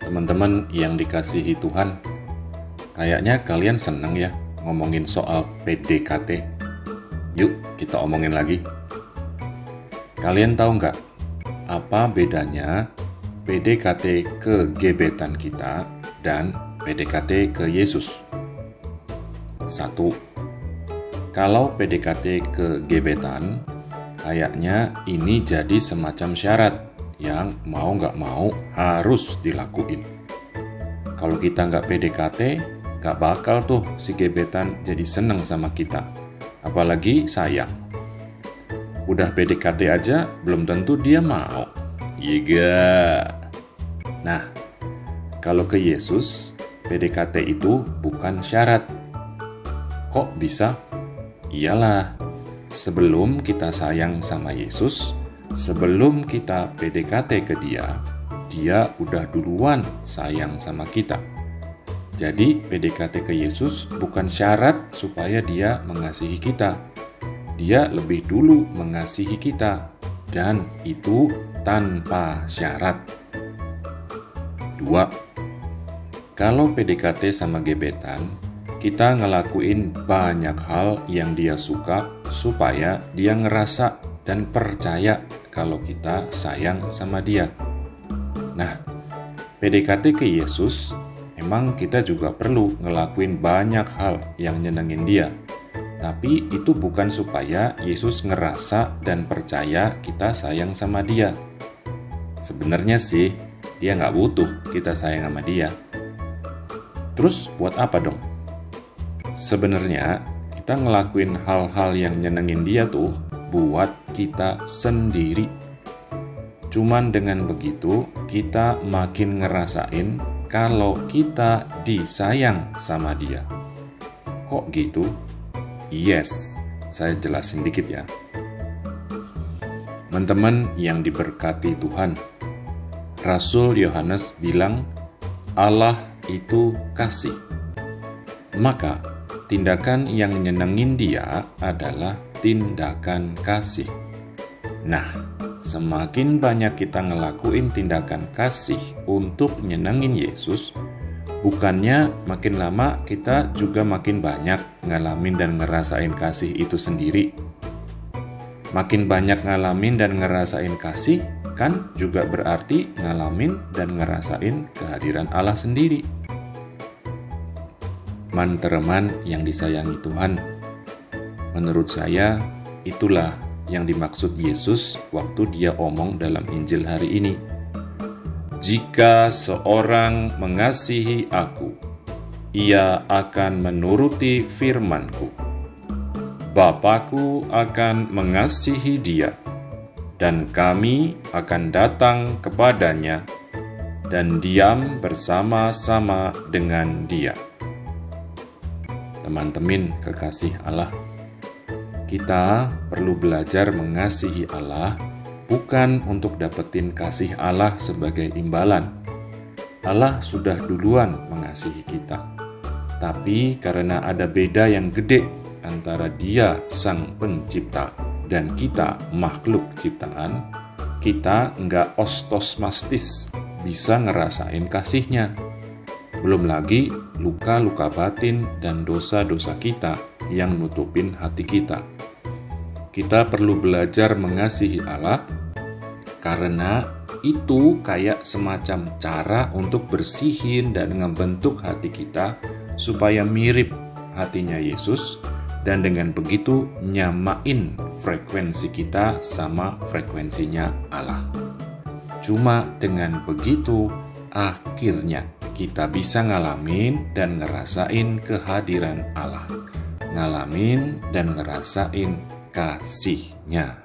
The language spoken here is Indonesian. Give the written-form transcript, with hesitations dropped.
Teman-teman yang dikasihi Tuhan, kayaknya kalian seneng ya ngomongin soal PDKT. Yuk kita omongin lagi. Kalian tahu nggak apa bedanya PDKT ke gebetan kita dan PDKT ke Yesus? 1. Kalau PDKT ke gebetan, kayaknya ini jadi semacam syarat yang mau nggak mau harus dilakuin. Kalau kita nggak PDKT, nggak bakal tuh si gebetan jadi seneng sama kita, apalagi sayang. Udah PDKT aja belum tentu dia mau. Iya. Nah, kalau ke Yesus, PDKT itu bukan syarat. Kok bisa? Iyalah, sebelum kita sayang sama Yesus, sebelum kita PDKT ke dia udah duluan sayang sama kita. Jadi PDKT ke Yesus bukan syarat supaya dia mengasihi kita. Dia lebih dulu mengasihi kita, dan itu tanpa syarat. 2. Kalau PDKT sama gebetan, kita ngelakuin banyak hal yang dia suka supaya dia ngerasa dan percaya kalau kita sayang sama dia. Nah, PDKT ke Yesus, emang kita juga perlu ngelakuin banyak hal yang nyenengin dia. Tapi itu bukan supaya Yesus ngerasa dan percaya kita sayang sama dia. Sebenarnya sih, dia nggak butuh kita sayang sama dia. Terus buat apa dong? Sebenarnya kita ngelakuin hal-hal yang nyenengin dia tuh buat kita sendiri. Cuman dengan begitu kita makin ngerasain kalau kita disayang sama dia. Kok gitu? Yes, saya jelasin dikit ya. Teman-teman yang diberkati Tuhan, Rasul Yohanes bilang Allah itu kasih. Maka tindakan yang nyenengin dia adalah tindakan kasih. Nah, semakin banyak kita ngelakuin tindakan kasih untuk nyenengin Yesus, bukannya makin lama kita juga makin banyak ngalamin dan ngerasain kasih itu sendiri. Makin banyak ngalamin dan ngerasain kasih, kan juga berarti ngalamin dan ngerasain kehadiran Allah sendiri. Teman-teman yang disayangi Tuhan, menurut saya itulah yang dimaksud Yesus waktu dia omong dalam Injil hari ini. Jika seorang mengasihi aku, ia akan menuruti firman-Ku. Bapa-Ku akan mengasihi dia, dan kami akan datang kepadanya dan diam bersama-sama dengan dia. Teman-teman kekasih Allah, kita perlu belajar mengasihi Allah bukan untuk dapetin kasih Allah sebagai imbalan. Allah sudah duluan mengasihi kita. Tapi karena ada beda yang gede antara Dia Sang Pencipta dan kita makhluk ciptaan, kita nggak ostos-mastis bisa ngerasain kasih-Nya. Belum lagi luka-luka batin dan dosa-dosa kita yang nutupin hati kita. Kita perlu belajar mengasihi Allah karena itu kayak semacam cara untuk bersihin dan ngebentuk hati kita supaya mirip hatinya Yesus, dan dengan begitu nyamain frekuensi kita sama frekuensinya Allah. Cuma dengan begitu akhirnya kita bisa ngalamin dan ngerasain kehadiran Allah, ngalamin dan ngerasain kasih-Nya.